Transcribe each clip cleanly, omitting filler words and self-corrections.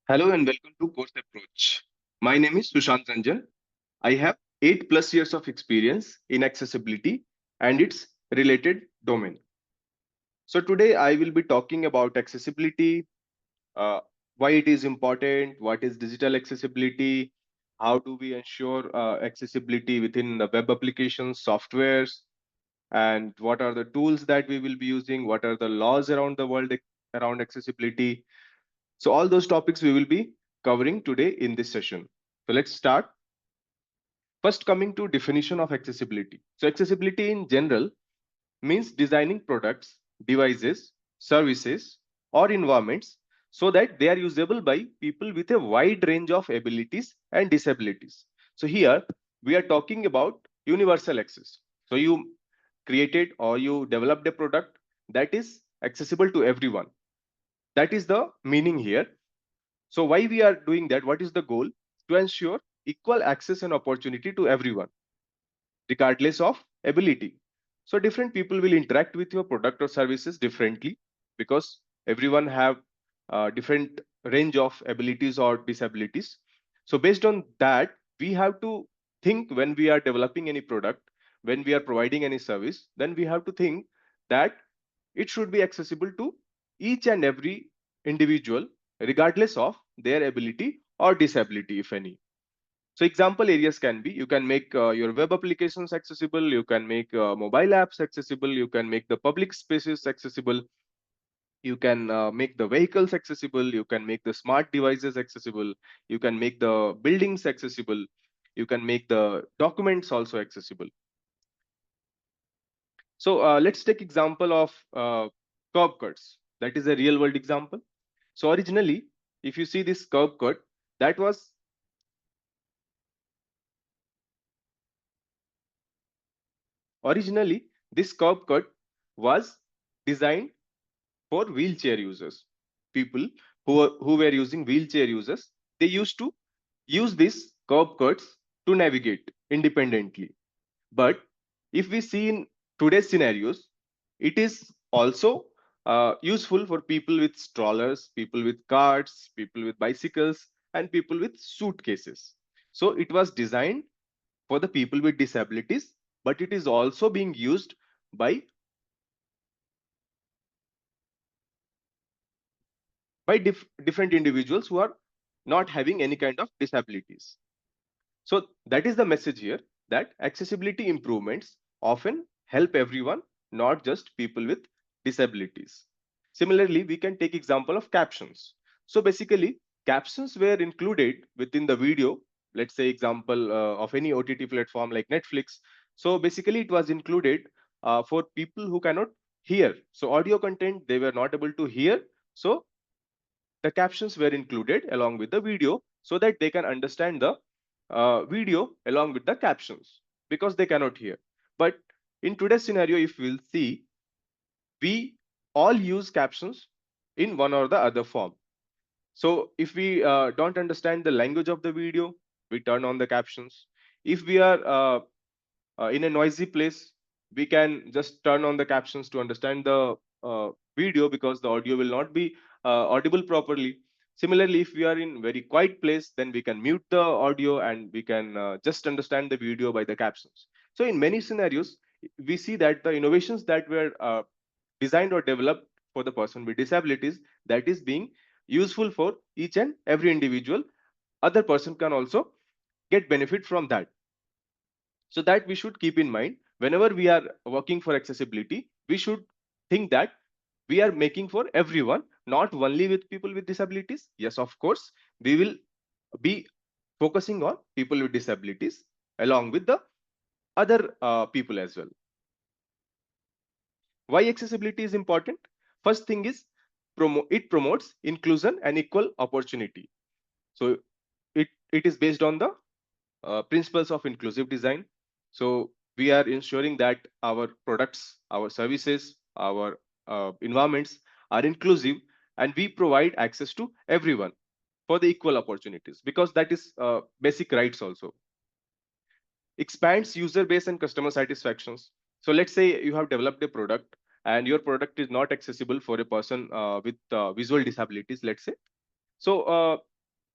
Hello and welcome to Course Approach. My name is Sushant Ranjan. I have 8 plus years of experience in accessibility and its related domain. So today I will be talking about accessibility, uh, why it is important, what is digital accessibility, how do we ensure accessibility within the web applications, softwares, and what are the tools that we will be using, what are the laws around the world around accessibility. So all those topics we will be covering today in this session. So let's start. First, coming to definition of accessibility. So accessibility in general means designing products, devices, services, or environments so that they are usable by people with a wide range of abilities and disabilities. So here we are talking about universal access. So you created or you developed a product that is accessible to everyone. That is the meaning here. So why we are doing that? What is the goal? To ensure equal access and opportunity to everyone, regardless of ability. So different people will interact with your product or services differently because everyone have different range of abilities or disabilities. So based on that, we have to think when we are developing any product, when we are providing any service, then we have to think that it should be accessible to each and every individual, regardless of their ability or disability, if any. So example areas can be, you can make your web applications accessible, you can make mobile apps accessible, you can make the public spaces accessible, you can make the vehicles accessible, you can make the smart devices accessible, you can make the buildings accessible, you can make the documents also accessible. So let's take example of curb cuts. That is a real world example. So originally, if you see this curb cut, that was originally this curb cut was designed for wheelchair users. People who were using wheelchair users, they used to use these curb cuts to navigate independently. But if we see in today's scenarios, it is also useful for people with strollers, people with carts, people with bicycles, and people with suitcases. So it was designed for the people with disabilities, but it is also being used by different individuals who are not having any kind of disabilities. So that is the message here, that accessibility improvements often help everyone, not just people with disabilities. Similarly, we can take example of captions. So basically, captions were included within the video. Let's say example of any OTT platform like Netflix. So basically, it was included for people who cannot hear. So audio content they were not able to hear. So the captions were included along with the video so that they can understand the video along with the captions because they cannot hear. But in today's scenario, if we'll see, we all use captions in one or the other form. So if we don't understand the language of the video, we turn on the captions. If we are in a noisy place, we can just turn on the captions to understand the video because the audio will not be audible properly. Similarly, if we are in very quiet place, then we can mute the audio and we can just understand the video by the captions. So in many scenarios, we see that the innovations that were designed or developed for the person with disabilities, that is being useful for each and every individual. Other person can also get benefit from that. So that we should keep in mind whenever we are working for accessibility, we should think that we are making for everyone, not only with people with disabilities. Yes, of course, we will be focusing on people with disabilities along with the other people as well. Why accessibility is important? First thing is it promotes inclusion and equal opportunity. So it is based on the principles of inclusive design. So we are ensuring that our products, our services, our environments are inclusive, and we provide access to everyone for the equal opportunities because that is basic rights also. Expands user base and customer satisfactions. So let's say you have developed a product and your product is not accessible for a person with visual disabilities, let's say. So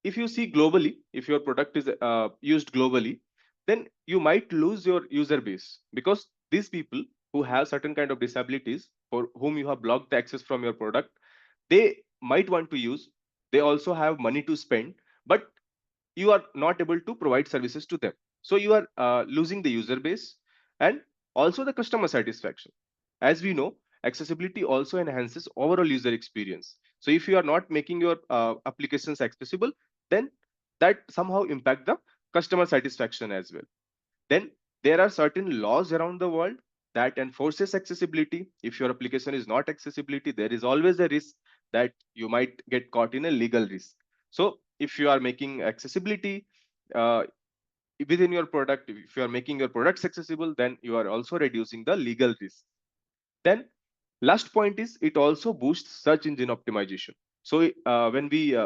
if you see globally, if your product is used globally, then you might lose your user base, because these people who have certain kind of disabilities for whom you have blocked the access from your product, they might want to use, they also have money to spend, but you are not able to provide services to them. So you are losing the user base and also the customer satisfaction. As we know, accessibility also enhances overall user experience. So if you are not making your applications accessible, then that somehow impact the customer satisfaction as well. Then there are certain laws around the world that enforces accessibility. If your application is not accessibility, there is always a risk that you might get caught in a legal risk. So if you are making accessibility uh, within your product, if you are making your products accessible, then you are also reducing the legal risk. Then last point is it also boosts search engine optimization. So when we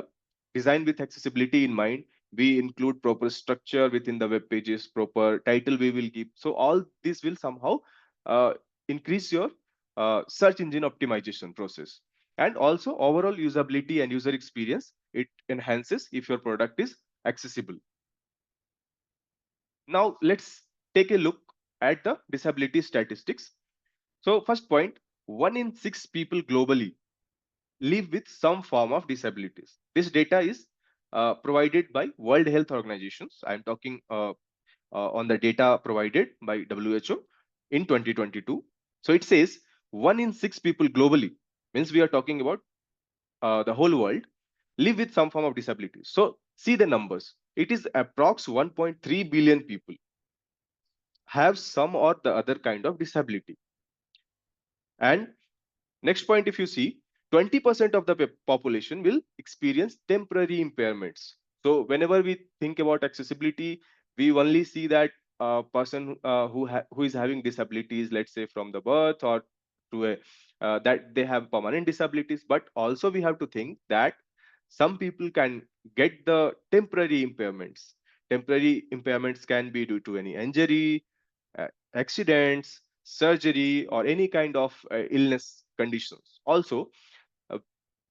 design with accessibility in mind, we include proper structure within the web pages, proper title we will give. So all this will somehow uh, increase your search engine optimization process. And also overall usability and user experience, it enhances if your product is accessible. Now let's take a look at the disability statistics. So first point, 1 in 6 people globally live with some form of disabilities. This data is provided by World Health Organizations. I'm talking on the data provided by WHO in 2022. So it says 1 in 6 people globally, means we are talking about the whole world, live with some form of disability. So see the numbers. It is approx 1.3 billion people have some or the other kind of disability. And next point, if you see, 20% of the population will experience temporary impairments. So whenever we think about accessibility, we only see that person who is having disabilities, let's say from the birth or to a that they have permanent disabilities. But also we have to think that some people can get the temporary impairments. Temporary impairments can be due to any injury, accidents, surgery, or any kind of illness conditions. Also, uh,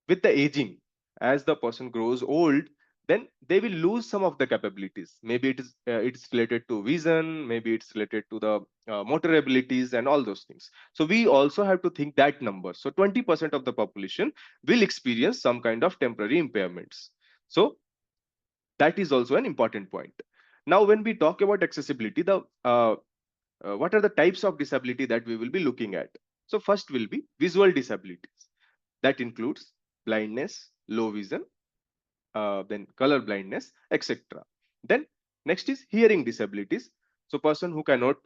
with the aging, as the person grows old, then they will lose some of the capabilities. Maybe it's related to vision, maybe it's related to the motor abilities and all those things. So we also have to think that number. So 20% of the population will experience some kind of temporary impairments. So that is also an important point. Now, when we talk about accessibility, the what are the types of disability that we will be looking at? So first will be visual disabilities. That includes blindness, low vision, then color blindness, etc. Then next is hearing disabilities. So person who cannot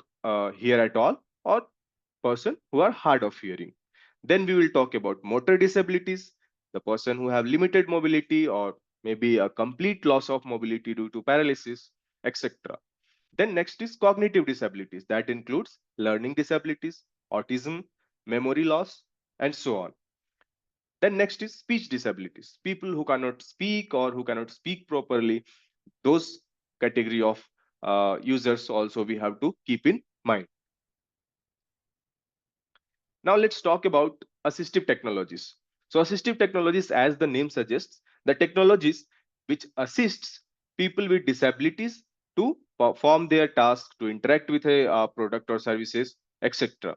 hear at all, or person who are hard of hearing. Then we will talk about motor disabilities, the person who have limited mobility or maybe a complete loss of mobility due to paralysis, etc. Then next is cognitive disabilities. That includes learning disabilities, autism, memory loss, and so on. Then next is speech disabilities. People who cannot speak or who cannot speak properly, those category of users also we have to keep in mind. Now let's talk about assistive technologies. So assistive technologies, as the name suggests, the technologies which assists people with disabilities to perform their task, to interact with a product or services, etc.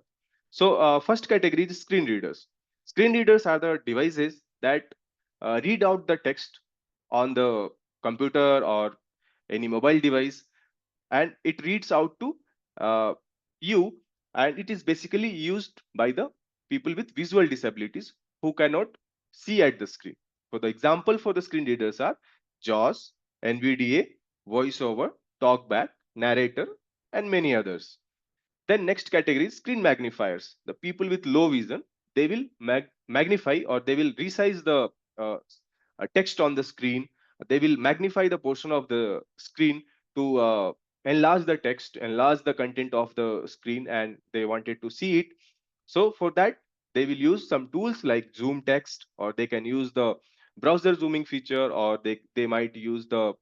So first category is screen readers. Screen readers are the devices that read out the text on the computer or any mobile device, and it reads out to uh, you, and it is basically used by the people with visual disabilities who cannot see at the screen. For the example for the screen readers are JAWS, NVDA, VoiceOver, TalkBack, Narrator, and many others. Then next category is screen magnifiers. The people with low vision, they will magnify or they will resize the uh, text on the screen. They will magnify the portion of the screen to enlarge the text, enlarge the content of the screen, and they wanted to see it. So for that, they will use some tools like Zoom Text, or they can use the browser zooming feature, or they might use the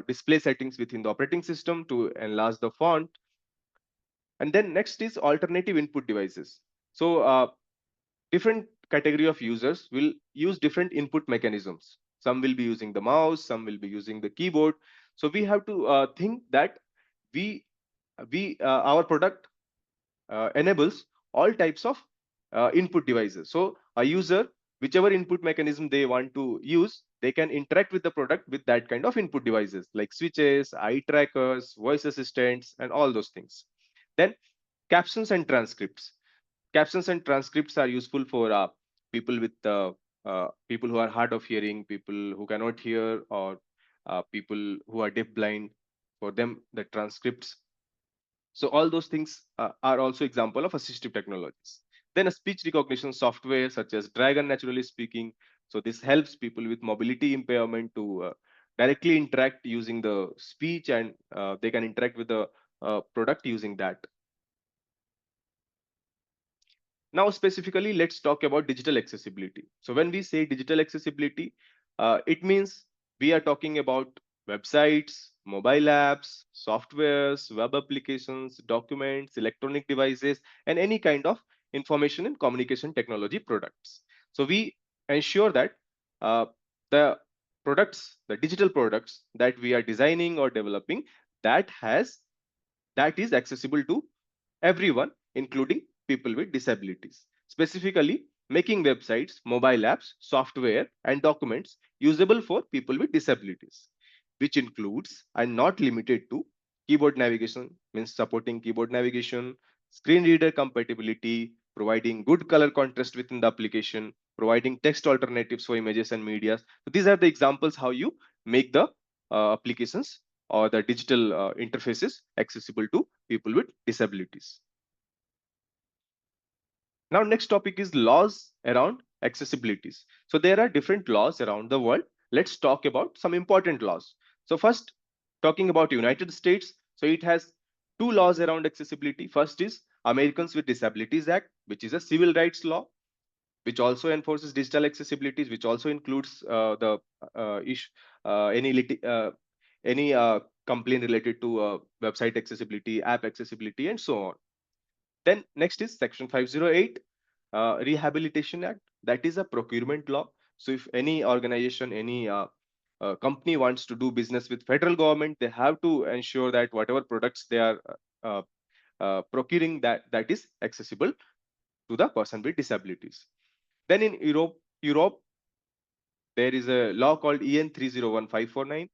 display settings within the operating system to enlarge the font. And then next is alternative input devices. So different category of users will use different input mechanisms. some will be using the mouse, some will be using the keyboard. So we have to think that we our product enables all types of input devices. So a user, whichever input mechanism they want to use, they can interact with the product with that kind of input devices like switches, eye trackers, voice assistants, and all those things. Then captions and transcripts. Captions and transcripts are useful for people with people who are hard of hearing, people who cannot hear, or people who are deaf blind. For them, the transcripts, so all those things are also example of assistive technologies. Then a speech recognition software such as Dragon Naturally Speaking. So this helps people with mobility impairment to directly interact using the speech, and they can interact with the product using that. Now, specifically, let's talk about digital accessibility. So when we say digital accessibility, it means we are talking about websites, mobile apps, softwares, web applications, documents, electronic devices, and any kind of information and communication technology products. So we ensure that uh, the products, the digital products that we are designing or developing, that has that is accessible to everyone, including people with disabilities. Specifically, making websites, mobile apps, software, and documents usable for people with disabilities, which includes and not limited to keyboard navigation, means supporting keyboard navigation, screen reader compatibility, providing good color contrast within the application, providing text alternatives for images and media. So these are the examples how you make the applications or the digital interfaces accessible to people with disabilities. Now, next topic is laws around accessibilities. So there are different laws around the world. Let's talk about some important laws. So first, talking about United States. So it has two laws around accessibility. First is Americans with Disabilities Act, which is a civil rights law, which also enforces digital accessibilities, which also includes the issue, any complaint related to website accessibility, app accessibility, and so on. Then next is Section 508, Rehabilitation Act. That is a procurement law. So if any organization, any company wants to do business with federal government, they have to ensure that whatever products they are procuring, that is accessible to the person with disabilities. Then in Europe, there is a law called EN 301549.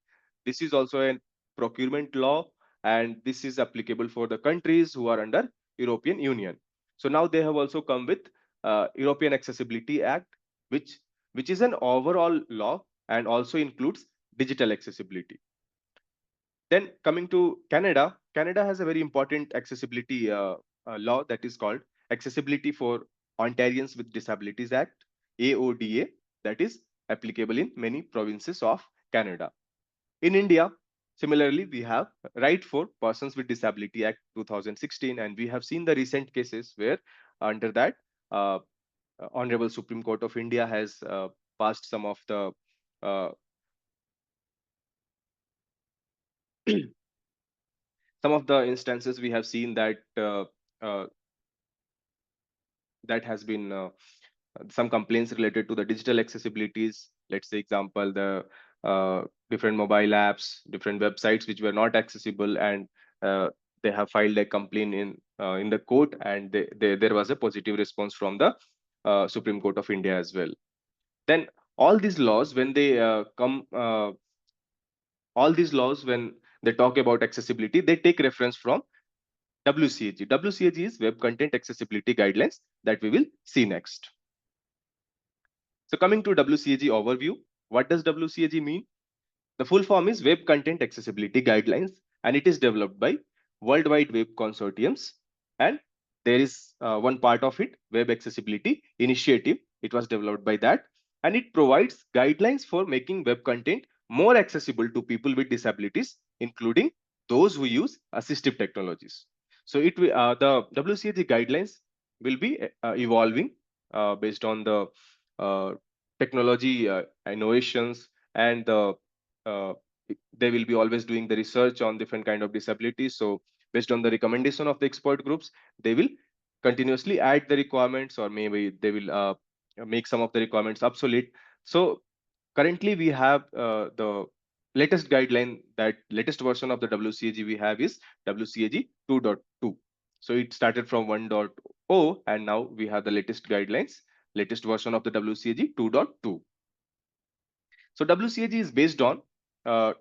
This is also a procurement law, and this is applicable for the countries who are under European Union. So now they have also come with European Accessibility Act, which which is an overall law and also includes digital accessibility. Then coming to Canada, Canada has a very important accessibility law that is called Accessibility for Ontarians with Disabilities Act, AODA, that is applicable in many provinces of Canada. In India, similarly, we have Right for Persons with Disability Act 2016, and we have seen the recent cases where under that, uh, Honorable Supreme Court of India has passed some of the some of the instances we have seen that uh, that has been some complaints related to the digital accessibilities. Let's say example, the different mobile apps, different websites which were not accessible, and they have filed a complaint in the court, and there was a positive response from the Supreme Court of India as well. Then all these laws, when they all these laws, when they talk about accessibility, they take reference from WCAG. WCAG is Web Content Accessibility Guidelines that we will see next. So coming to WCAG overview, what does WCAG mean? The full form is Web Content Accessibility Guidelines, and it is developed by World Wide Web Consortiums. And there is one part of it, Web Accessibility Initiative. It was developed by that, and it provides guidelines for making web content more accessible to people with disabilities, including those who use assistive technologies. So the WCAG guidelines will be evolving based on the uh, technology innovations, and uh, they will be always doing the research on different kind of disabilities. So based on the recommendation of the expert groups, they will continuously add the requirements, or maybe they will make some of the requirements obsolete. So currently we have the latest guideline, that latest version of the WCAG we have is WCAG 2.2. So it started from 1.0 and now we have the latest guidelines, latest version of the WCAG 2.2. So WCAG is based on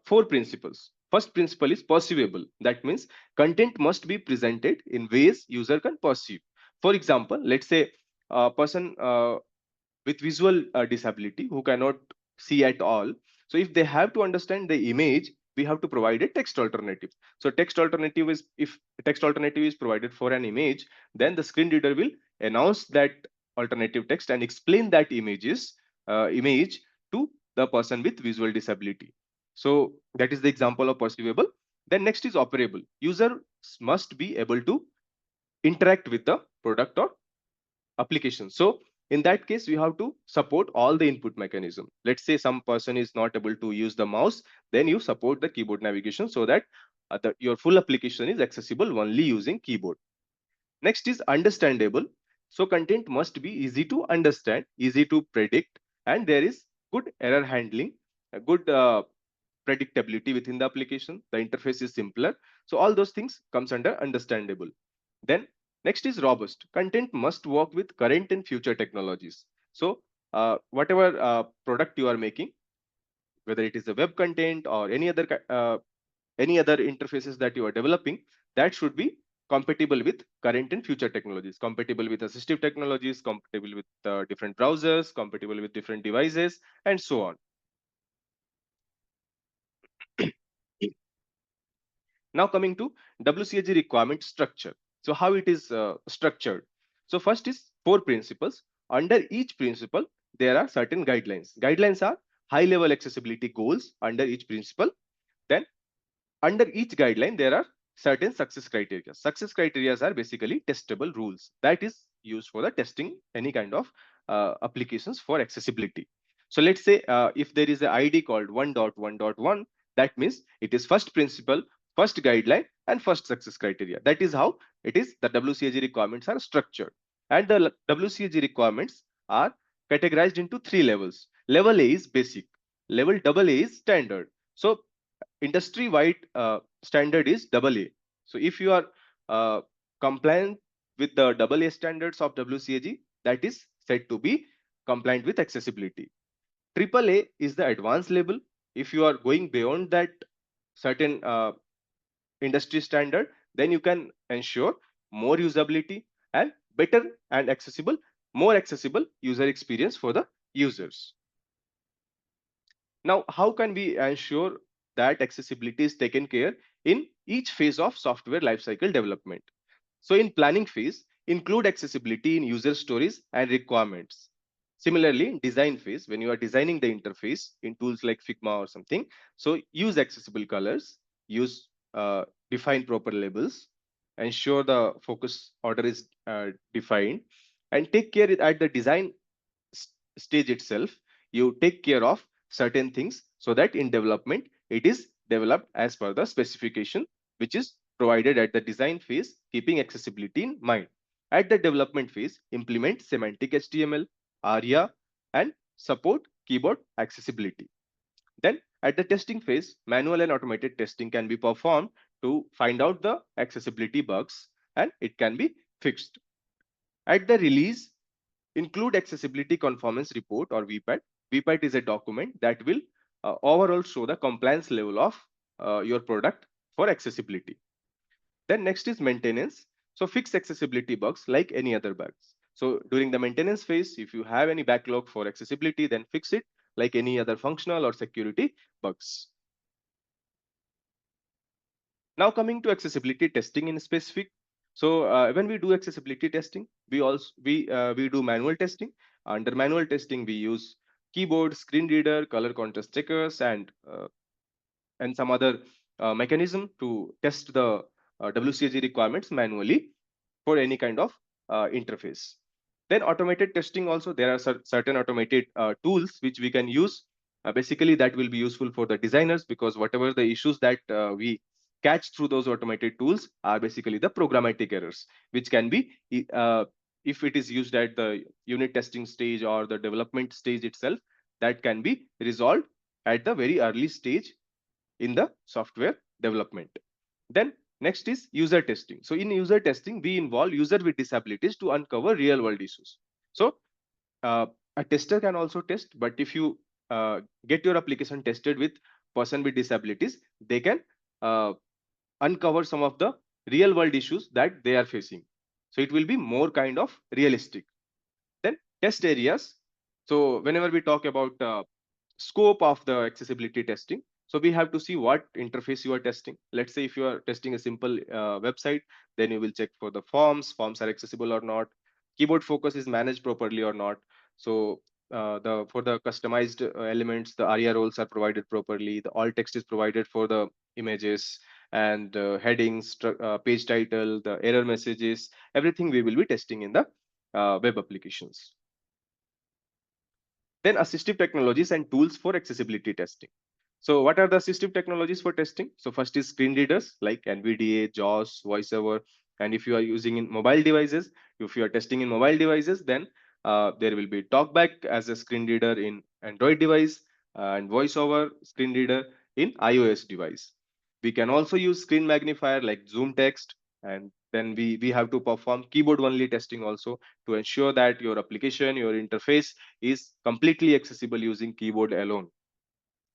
four principles. First principle is perceivable. That means content must be presented in ways user can perceive. For example, let's say a person with visual disability who cannot see at all. So if they have to understand the image, we have to provide a text alternative. So text alternative is, if text alternative is provided for an image, then the screen reader will announce that alternative text and explain that image to the person with visual disability. So that is the example of perceivable. Then next is operable. User must be able to interact with the product or application. So in that case, we have to support all the input mechanism. Let's say some person is not able to use the mouse, then you support the keyboard navigation so that your full application is accessible only using keyboard. Next is understandable. So content must be easy to understand, easy to predict, and there is good error handling, a good predictability within the application. The interface is simpler. So all those things comes under understandable. Then next is robust. Content must work with current and future technologies. So whatever product you are making, whether it is a web content or any other interfaces that you are developing, that should be compatible with current and future technologies, compatible with assistive technologies, compatible with different browsers, compatible with different devices, and so on. Now coming to WCAG requirement structure. So how it is structured. So first is four principles. Under each principle, there are certain guidelines. Guidelines are high level accessibility goals under each principle. Then under each guideline, there are certain success criteria. Success criteria are basically testable rules that is used for the testing any kind of applications for accessibility. So let's say if there is an ID called 1.1.1, that means it is first principle, first guideline, and first success criteria. That is how it is. The WCAG requirements are structured, and the WCAG requirements are categorized into three levels. Level A is basic. Level AA is standard. So industry-wide standard is AA. So if you are compliant with the AA standards of WCAG, that is said to be compliant with accessibility. AAA is the advanced level. If you are going beyond that certain industry standard, then you can ensure more usability and better and accessible, more accessible user experience for the users. Now, how can we ensure that accessibility is taken care in each phase of software lifecycle development? So in planning phase, include accessibility in user stories and requirements. Similarly, in design phase, when you are designing the interface in tools like Figma or something, so use accessible colors, use define proper labels, ensure the focus order is defined, and take care at the design stage itself, you take care of certain things so that in development it is developed as per the specification which is provided at the design phase, keeping accessibility in mind. At the development phase, implement semantic HTML, ARIA, and support keyboard accessibility. Then at the testing phase, manual and automated testing can be performed to find out the accessibility bugs and it can be fixed. At the release, include accessibility conformance report or VPAT. VPAT is a document that will overall show the compliance level of your product for accessibility. Then next is maintenance. So fix accessibility bugs like any other bugs. So during the maintenance phase, if you have any backlog for accessibility, then fix it like any other functional or security bugs. Now coming to accessibility testing in specific. So when we do accessibility testing, we do manual testing. Under manual testing, we use keyboard, screen reader, color contrast checkers, and some other mechanism to test the WCAG requirements manually for any kind of interface. Then automated testing also, there are certain automated tools which we can use. Basically, that will be useful for the designers because whatever the issues that we catch through those automated tools are basically the programmatic errors, which can be, if it is used at the unit testing stage or the development stage itself, that can be resolved at the very early stage in the software development. Then next is user testing. So in user testing, we involve user with disabilities to uncover real world issues. So uh, a tester can also test, but if you get your application tested with person with disabilities, they can uh, uncover some of the real world issues that they are facing. So it will be more kind of realistic. Then test areas. So whenever we talk about scope of the accessibility testing, so we have to see what interface you are testing. Let's say if you are testing a simple website, then you will check for the forms are accessible or not, keyboard focus is managed properly or not. So the for the customized elements, the aria roles are provided properly, the alt text is provided for the images, and headings, page title, the error messages, everything we will be testing in the web applications. Then assistive technologies and tools for accessibility testing. So what are the assistive technologies for testing? So first is screen readers like NVDA, JAWS, VoiceOver. And if you are using in mobile devices, if you are testing in mobile devices, then there will be TalkBack as a screen reader in Android device and VoiceOver screen reader in iOS device. We can also use screen magnifier like Zoom Text, and then we have to perform keyboard only testing also to ensure that your application, your interface is completely accessible using keyboard alone.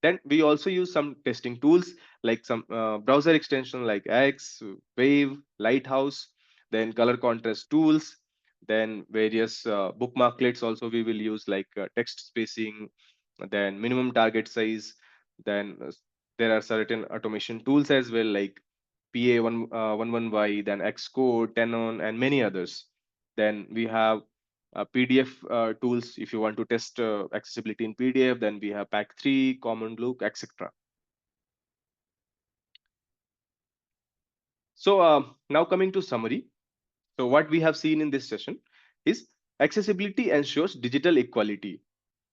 Then we also use some testing tools like some browser extension like X, Wave, Lighthouse, then color contrast tools, then various bookmarklets also we will use like text spacing, then minimum target size, then there are certain automation tools as well like PA11Y, then Xcode, Tenon, and many others. Then we have PDF tools. If you want to test accessibility in PDF, then we have Pack 3, Common Look, etc. So now coming to summary. So what we have seen in this session is accessibility ensures digital equality.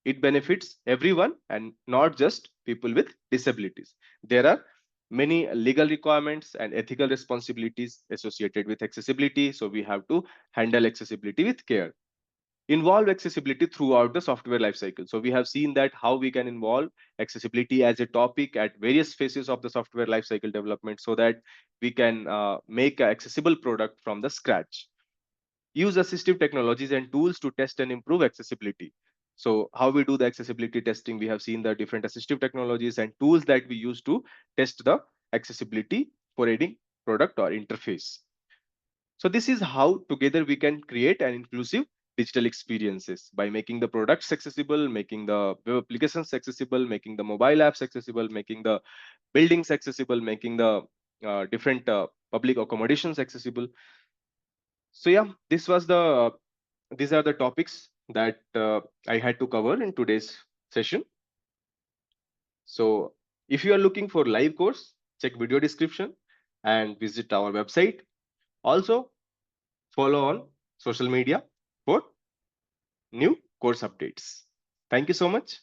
It benefits everyone and not just people with disabilities. There are many legal requirements and ethical responsibilities associated with accessibility. So we have to handle accessibility with care. Involve accessibility throughout the software lifecycle. So we have seen that how we can involve accessibility as a topic at various phases of the software lifecycle development so that we can make an accessible product from the scratch. Use assistive technologies and tools to test and improve accessibility. So how we do the accessibility testing, we have seen the different assistive technologies and tools that we use to test the accessibility for any product or interface. So this is how together we can create an inclusive digital experiences by making the products accessible, making the web applications accessible, making the mobile apps accessible, making the buildings accessible, making the different public accommodations accessible. So yeah, these are the topics that I had to cover in today's session. So if you are looking for live course, check video description and visit our website. Also follow on social media for new course updates. Thank you so much.